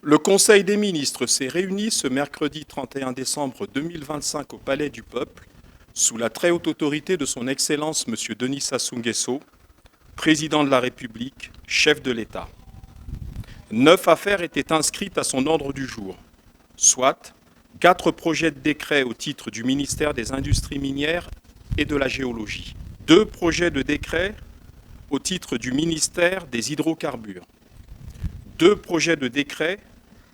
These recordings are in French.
Le Conseil des ministres s'est réuni ce mercredi 31 décembre 2025 au Palais du Peuple, sous la très haute autorité de son Excellence M. Denis Sassou Nguesso, Président de la République, chef de l'État. 9 affaires étaient inscrites à son ordre du jour, soit 4 projets de décret au titre du ministère des Industries minières et de la Géologie, 2 projets de décret au titre du ministère des Hydrocarbures, 2 projets de décret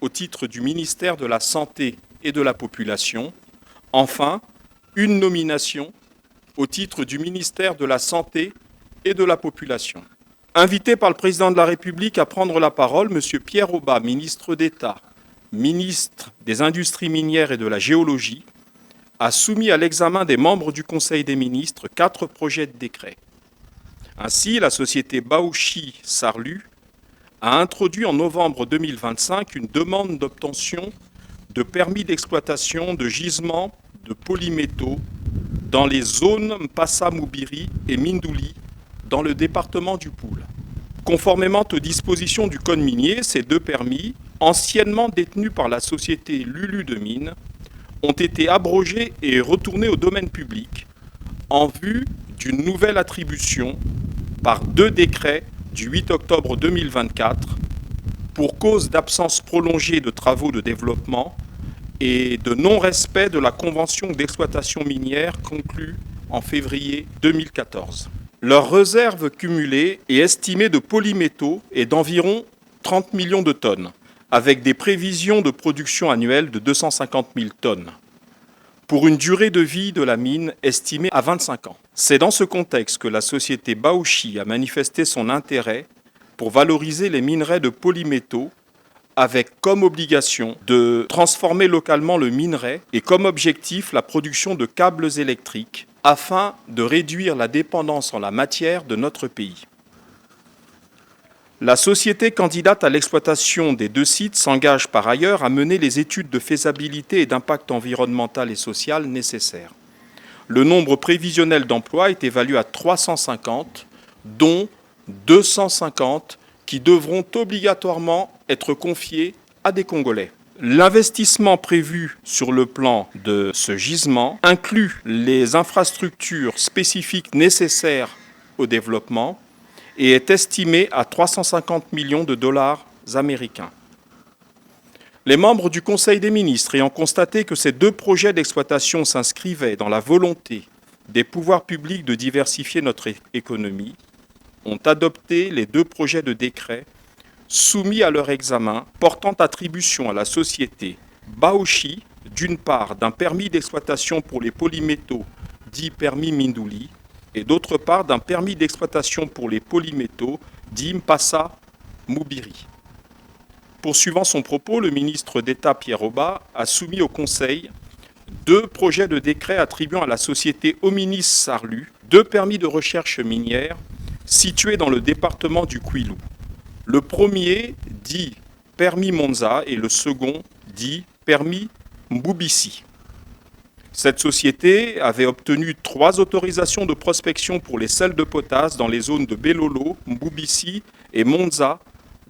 au titre du ministère de la Santé et de la Population, enfin, une nomination au titre du ministère de la Santé et de la Population. Invité par le Président de la République à prendre la parole, M. Pierre Aubat, ministre d'État, ministre des Industries minières et de la Géologie, a soumis à l'examen des membres du Conseil des ministres 4 projets de décret. Ainsi, la société Baoshi Sarlu a introduit en novembre 2025 une demande d'obtention de permis d'exploitation de gisements de polymétaux dans les zones Mpassa Moubiri et Mindouli dans le département du Poul. Conformément aux dispositions du Code minier, ces 2 permis, anciennement détenus par la société Lulu de Mines, ont été abrogés et retournés au domaine public en vue d'une nouvelle attribution par 2 décrets du 8 octobre 2024 pour cause d'absence prolongée de travaux de développement et de non-respect de la convention d'exploitation minière conclue en février 2014. Leur réserve cumulée est estimée de polymétaux est d'environ 30 millions de tonnes, avec des prévisions de production annuelle de 250 000 tonnes, pour une durée de vie de la mine estimée à 25 ans. C'est dans ce contexte que la société Baoshi a manifesté son intérêt pour valoriser les minerais de polymétaux avec comme obligation de transformer localement le minerai et comme objectif la production de câbles électriques afin de réduire la dépendance en la matière de notre pays. La société candidate à l'exploitation des 2 sites s'engage par ailleurs à mener les études de faisabilité et d'impact environnemental et social nécessaires. Le nombre prévisionnel d'emplois est évalué à 350, dont 250 qui devront obligatoirement être confiés à des Congolais. L'investissement prévu sur le plan de ce gisement inclut les infrastructures spécifiques nécessaires au développement et est estimé à 350 millions de dollars américains. Les membres du Conseil des ministres, ayant constaté que ces 2 projets d'exploitation s'inscrivaient dans la volonté des pouvoirs publics de diversifier notre économie, ont adopté les 2 projets de décret soumis à leur examen portant attribution à la société Baoshi, d'une part, d'un permis d'exploitation pour les polymétaux dit permis Mindouli, et d'autre part, d'un permis d'exploitation pour les polymétaux dit Mpassa Moubiri. Poursuivant son propos, le ministre d'État Pierre Aubat a soumis au Conseil 2 projets de décret attribuant à la société Hominis Sarlu 2 permis de recherche minière situés dans le département du Kwilu. Le premier dit permis Monza et le second dit permis Mbubisi. Cette société avait obtenu 3 autorisations de prospection pour les sels de potasse dans les zones de Belolo, Mbubisi et Monza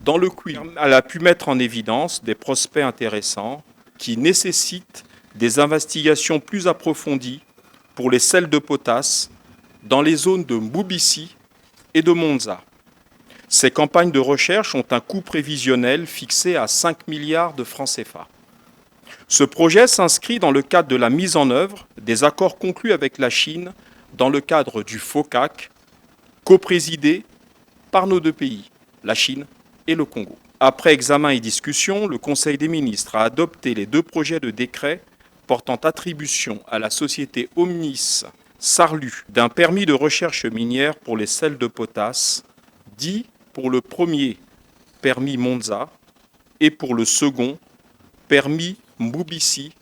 dans le Kwilu. Elle a pu mettre en évidence des prospects intéressants qui nécessitent des investigations plus approfondies pour les sels de potasse dans les zones de Mbubisi et de Monza. Ces campagnes de recherche ont un coût prévisionnel fixé à 5 milliards de francs CFA. Ce projet s'inscrit dans le cadre de la mise en œuvre des accords conclus avec la Chine dans le cadre du FOCAC, coprésidé par nos 2 pays, la Chine et le Congo. Après examen et discussion, le Conseil des ministres a adopté les 2 projets de décret portant attribution à la société Omnis Sarlu d'un permis de recherche minière pour les sels de potasse, dit pour le premier permis Monza et pour le second permis Mbubisi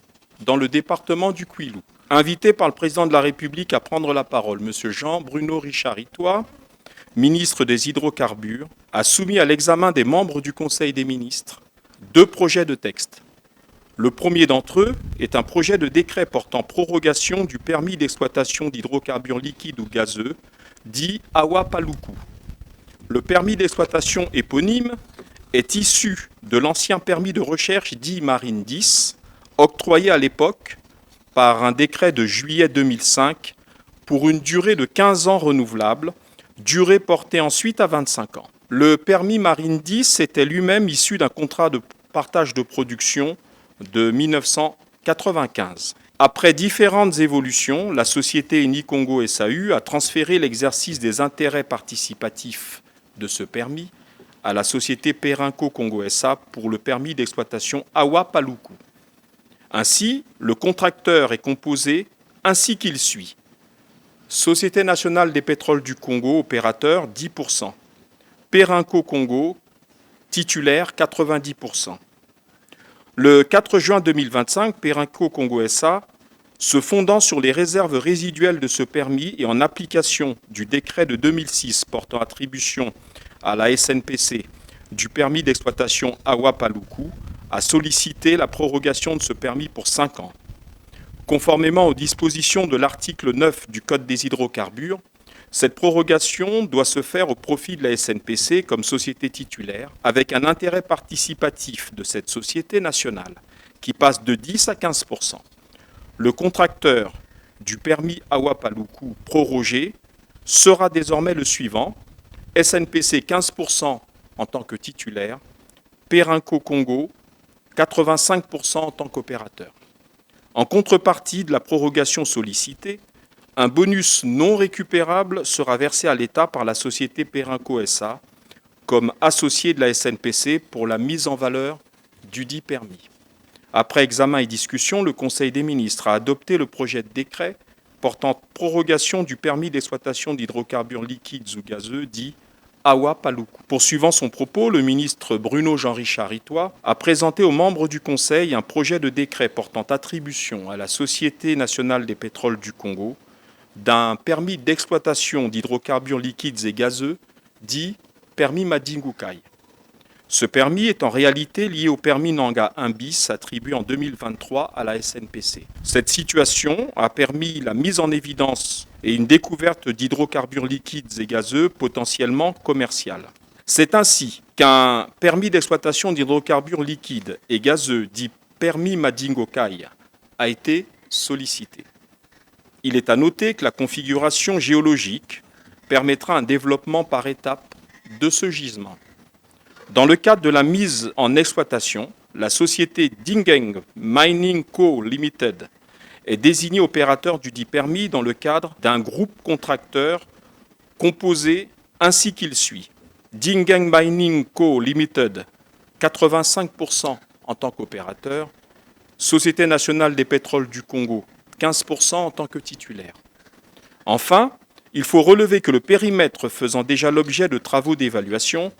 dans le département du Kwilu. Invité par le Président de la République à prendre la parole, M. Jean-Bruno Richard-Itoie, ministre des Hydrocarbures, a soumis à l'examen des membres du Conseil des ministres 2 projets de texte. Le premier d'entre eux est un projet de décret portant prorogation du permis d'exploitation d'hydrocarbures liquides ou gazeux, dit Awa Paluku. Le permis d'exploitation éponyme est issu de l'ancien permis de recherche dit Marine 10, octroyé à l'époque par un décret de juillet 2005 pour une durée de 15 ans renouvelable, durée portée ensuite à 25 ans. Le permis Marine 10 était lui-même issu d'un contrat de partage de production de 1995. Après différentes évolutions, la société Eni Congo SAU a transféré l'exercice des intérêts participatifs de ce permis à la société Perenco Congo SA pour le permis d'exploitation Awa Paluku. Ainsi, le contracteur est composé ainsi qu'il suit. Société nationale des pétroles du Congo, opérateur 10%. Perenco Congo, titulaire 90%. Le 4 juin 2025, Perenco Congo SA, se fondant sur les réserves résiduelles de ce permis et en application du décret de 2006 portant attribution à la SNPC du permis d'exploitation Awa Paluku, a sollicité la prorogation de ce permis pour 5 ans. Conformément aux dispositions de l'article 9 du Code des hydrocarbures, cette prorogation doit se faire au profit de la SNPC comme société titulaire, avec un intérêt participatif de cette société nationale, qui passe de 10 à 15%. Le contracteur du permis Awa Paluku prorogé sera désormais le suivant: SNPC 15% en tant que titulaire, Perenco Congo 85% en tant qu'opérateur. En contrepartie de la prorogation sollicitée, un bonus non récupérable sera versé à l'État par la société Perenco SA comme associé de la SNPC pour la mise en valeur du dit permis. Après examen et discussion, le Conseil des ministres a adopté le projet de décret portant prorogation du permis d'exploitation d'hydrocarbures liquides ou gazeux dit Awa Paluku. Poursuivant son propos, le ministre Bruno Jean-Richard Itoie a présenté aux membres du Conseil un projet de décret portant attribution à la Société nationale des pétroles du Congo d'un permis d'exploitation d'hydrocarbures liquides et gazeux dit permis Madingukai. Ce permis est en réalité lié au permis Nanga 1 bis attribué en 2023 à la SNPC. Cette situation a permis la mise en évidence et une découverte d'hydrocarbures liquides et gazeux potentiellement commerciales. C'est ainsi qu'un permis d'exploitation d'hydrocarbures liquides et gazeux dit permis Madingukai a été sollicité. Il est à noter que la configuration géologique permettra un développement par étapes de ce gisement. Dans le cadre de la mise en exploitation, la société Dingeng Mining Co. Limited est désignée opérateur du dit permis dans le cadre d'un groupe contracteur composé ainsi qu'il suit. Dingeng Mining Co. Limited, 85% en tant qu'opérateur. Société nationale des pétroles du Congo, 15% en tant que titulaire. Enfin, il faut relever que le périmètre faisant déjà l'objet de travaux d'évaluation,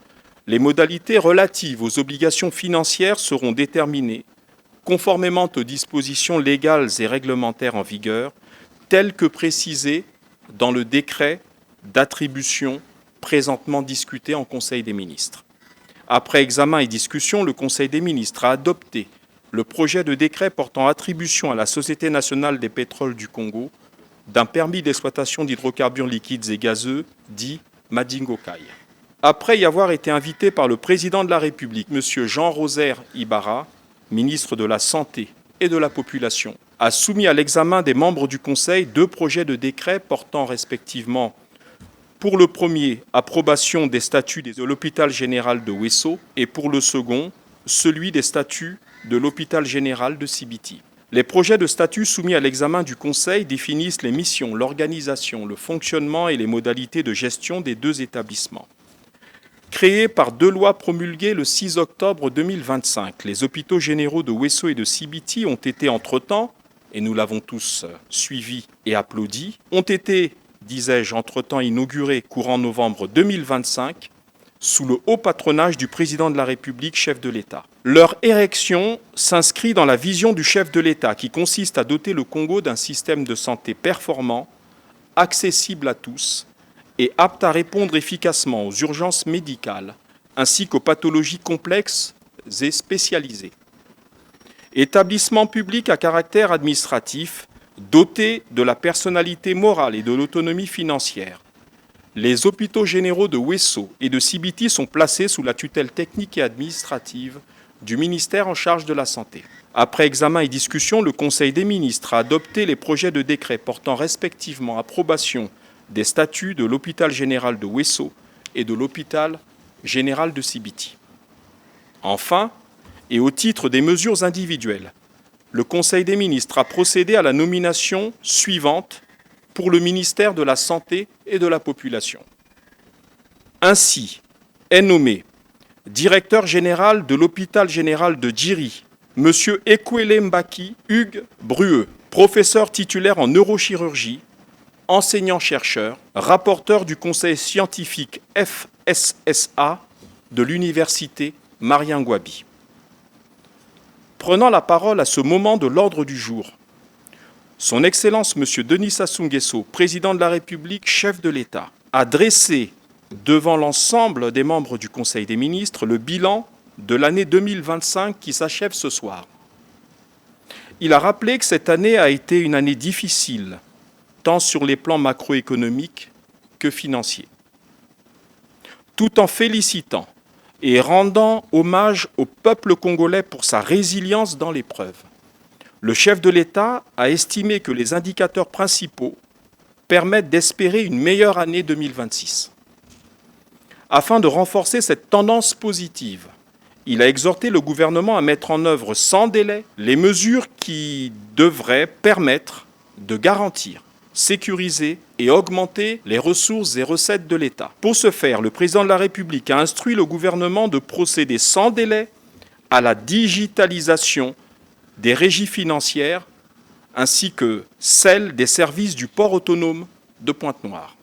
les modalités relatives aux obligations financières seront déterminées conformément aux dispositions légales et réglementaires en vigueur, telles que précisées dans le décret d'attribution présentement discuté en Conseil des ministres. Après examen et discussion, le Conseil des ministres a adopté le projet de décret portant attribution à la Société nationale des pétroles du Congo d'un permis d'exploitation d'hydrocarbures liquides et gazeux dit Madingukai. Après y avoir été invité par le président de la République, M. Jean-Roser Ibarra, ministre de la Santé et de la Population, a soumis à l'examen des membres du Conseil 2 projets de décret portant respectivement, pour le premier, approbation des statuts de l'hôpital général de Ouesso et pour le second, celui des statuts de l'hôpital général de Sibiti. Les projets de statut soumis à l'examen du Conseil définissent les missions, l'organisation, le fonctionnement et les modalités de gestion des 2 établissements. Créés par 2 lois promulguées le 6 octobre 2025, les hôpitaux généraux de Ouesso et de Sibiti ont été entre-temps, et nous l'avons tous suivi et applaudi, ont été, disais-je, entre-temps inaugurés courant novembre 2025, sous le haut patronage du président de la République, chef de l'État. Leur érection s'inscrit dans la vision du chef de l'État qui consiste à doter le Congo d'un système de santé performant, accessible à tous et apte à répondre efficacement aux urgences médicales ainsi qu'aux pathologies complexes et spécialisées. Établissement public à caractère administratif, doté de la personnalité morale et de l'autonomie financière, Les hôpitaux généraux de Ouesso et de Sibiti sont placés sous la tutelle technique et administrative du ministère en charge de la Santé. Après examen et discussion, le Conseil des ministres a adopté les projets de décret portant respectivement approbation des statuts de l'hôpital général de Ouesso et de l'hôpital général de Sibiti. Enfin, et au titre des mesures individuelles, le Conseil des ministres a procédé à la nomination suivante pour le ministère de la Santé et de la Population. Ainsi est nommé directeur général de l'hôpital général de Djiri, M. Ekwele Mbaki Hugues Brueux, professeur titulaire en neurochirurgie, enseignant-chercheur, rapporteur du conseil scientifique FSSA de l'université Marien Ngouabi. Prenant la parole à ce moment de l'ordre du jour, Son Excellence M. Denis Sassou Nguesso, président de la République, chef de l'État, a dressé devant l'ensemble des membres du Conseil des ministres le bilan de l'année 2025 qui s'achève ce soir. Il a rappelé que cette année a été une année difficile, tant sur les plans macroéconomiques que financiers. Tout en félicitant et rendant hommage au peuple congolais pour sa résilience dans l'épreuve, le chef de l'État a estimé que les indicateurs principaux permettent d'espérer une meilleure année 2026. Afin de renforcer cette tendance positive, il a exhorté le gouvernement à mettre en œuvre sans délai les mesures qui devraient permettre de garantir, sécuriser et augmenter les ressources et recettes de l'État. Pour ce faire, le président de la République a instruit le gouvernement de procéder sans délai à la digitalisation des régies financières ainsi que celle des services du port autonome de Pointe-Noire.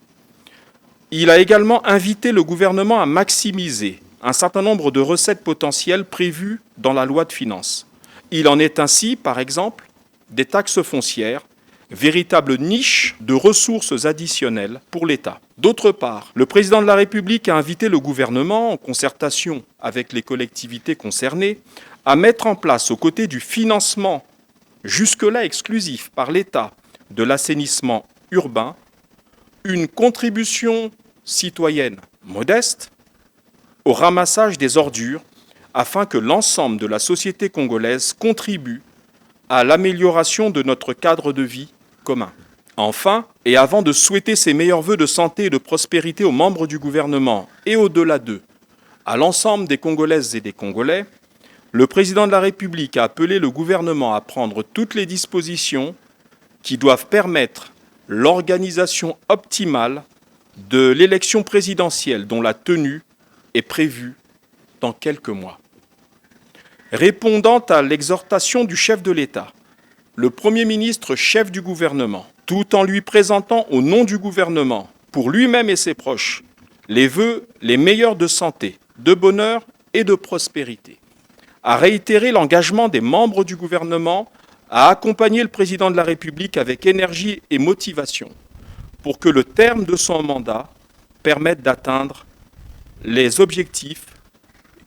Il a également invité le gouvernement à maximiser un certain nombre de recettes potentielles prévues dans la loi de finances. Il en est ainsi, par exemple, des taxes foncières, véritable niche de ressources additionnelles pour l'État. D'autre part, le président de la République a invité le gouvernement, en concertation avec les collectivités concernées, à mettre en place, aux côtés du financement jusque-là exclusif par l'État de l'assainissement urbain, une contribution citoyenne modeste au ramassage des ordures afin que l'ensemble de la société congolaise contribue à l'amélioration de notre cadre de vie commun. Enfin, et avant de souhaiter ses meilleurs vœux de santé et de prospérité aux membres du gouvernement et au-delà d'eux, à l'ensemble des Congolaises et des Congolais, le président de la République a appelé le gouvernement à prendre toutes les dispositions qui doivent permettre l'organisation optimale de l'élection présidentielle dont la tenue est prévue dans quelques mois. Répondant à l'exhortation du chef de l'État, le Premier ministre, chef du gouvernement, tout en lui présentant au nom du gouvernement, pour lui-même et ses proches, les vœux les meilleurs de santé, de bonheur et de prospérité, a réitéré l'engagement des membres du gouvernement à accompagner le président de la République avec énergie et motivation pour que le terme de son mandat permette d'atteindre les objectifs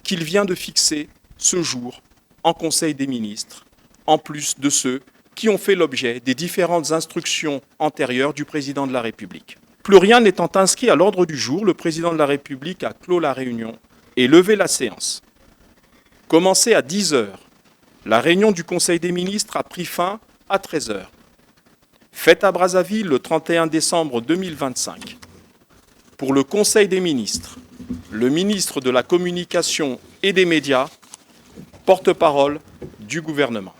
qu'il vient de fixer ce jour en Conseil des ministres, en plus de ceux qui ont fait l'objet des différentes instructions antérieures du président de la République. Plus rien n'étant inscrit à l'ordre du jour, le président de la République a clos la réunion et levé la séance. Commencée à 10 heures, la réunion du Conseil des ministres a pris fin à 13 heures. Faite à Brazzaville le 31 décembre 2025. Pour le Conseil des ministres, le ministre de la Communication et des Médias, porte-parole du gouvernement.